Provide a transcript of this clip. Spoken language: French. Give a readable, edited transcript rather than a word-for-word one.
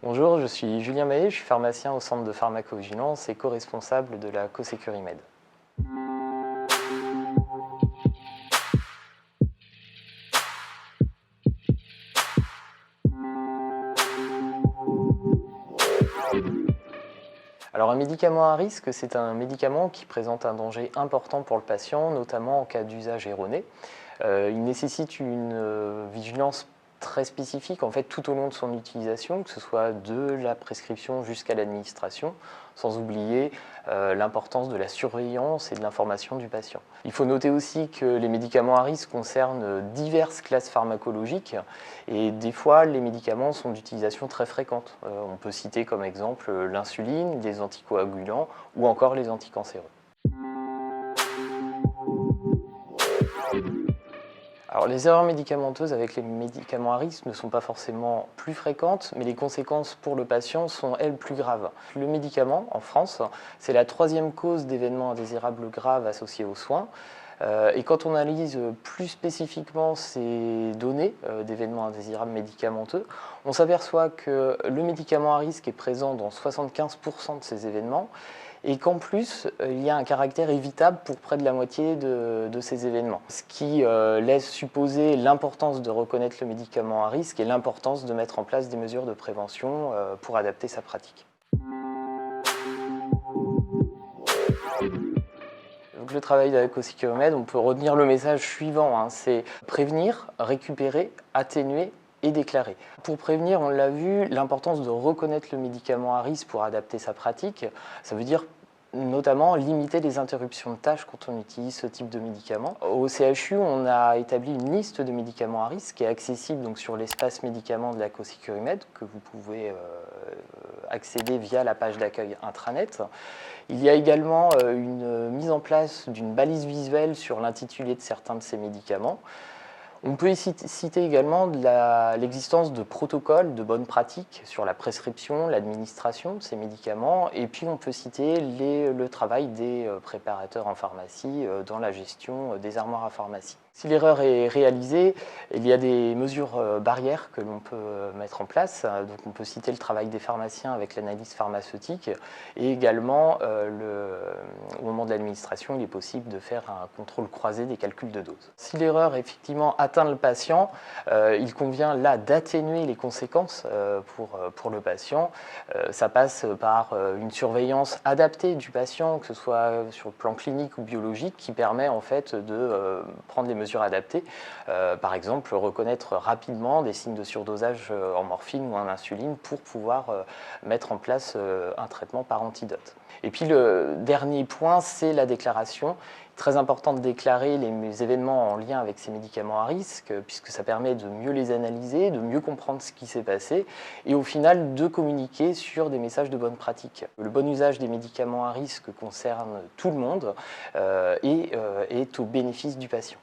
Bonjour, je suis Julien Mahé, je suis pharmacien au centre de pharmacovigilance et co-responsable de la CoSécuriMed. Alors un médicament à risque, c'est un médicament qui présente un danger important pour le patient, notamment en cas d'usage erroné. Il nécessite une vigilance très spécifique en fait tout au long de son utilisation, que ce soit de la prescription jusqu'à l'administration, sans oublier l'importance de la surveillance et de l'information du patient. Il faut noter aussi que les médicaments à risque concernent diverses classes pharmacologiques et des fois les médicaments sont d'utilisation très fréquente. On peut citer comme exemple l'insuline, les anticoagulants ou encore les anticancéreux. Alors, les erreurs médicamenteuses avec les médicaments à risque ne sont pas forcément plus fréquentes, mais les conséquences pour le patient sont, elles, plus graves. Le médicament, en France, c'est la troisième cause d'événements indésirables graves associés aux soins. Et quand on analyse plus spécifiquement ces données d'événements indésirables médicamenteux, on s'aperçoit que le médicament à risque est présent dans 75% de ces événements et qu'en plus, il y a un caractère évitable pour près de la moitié de ces événements. Ce qui laisse supposer l'importance de reconnaître le médicament à risque et l'importance de mettre en place des mesures de prévention pour adapter sa pratique. Donc le travail de la CoSécuriMed, on peut retenir le message suivant, c'est prévenir, récupérer, atténuer et déclarer. Pour prévenir, on l'a vu, l'importance de reconnaître le médicament à risque pour adapter sa pratique, ça veut dire notamment limiter les interruptions de tâches quand on utilise ce type de médicament. Au CHU, on a établi une liste de médicaments à risque qui est accessible donc, sur l'espace médicaments de la CoSécuriMed que vous pouvez accéder via la page d'accueil intranet. Il y a également une mise en place d'une balise visuelle sur l'intitulé de certains de ces médicaments. On peut citer également l'existence de protocoles de bonnes pratiques sur la prescription, l'administration de ces médicaments, et puis on peut citer le travail des préparateurs en pharmacie dans la gestion des armoires à pharmacie. Si l'erreur est réalisée, il y a des mesures barrières que l'on peut mettre en place. Donc on peut citer le travail des pharmaciens avec l'analyse pharmaceutique et également au moment de l'administration, il est possible de faire un contrôle croisé des calculs de dose. Si l'erreur effectivement atteint le patient, il convient là d'atténuer les conséquences pour le patient. Ça passe par une surveillance adaptée du patient, que ce soit sur le plan clinique ou biologique, qui permet en fait de prendre les mesures adaptées. Par exemple, reconnaître rapidement des signes de surdosage en morphine ou en insuline pour pouvoir mettre en place un traitement par antidote. Et puis le dernier point, c'est la déclaration. Très important de déclarer les événements en lien avec ces médicaments à risque, puisque ça permet de mieux les analyser, de mieux comprendre ce qui s'est passé, et au final de communiquer sur des messages de bonne pratique. Le bon usage des médicaments à risque concerne tout le monde et est au bénéfice du patient.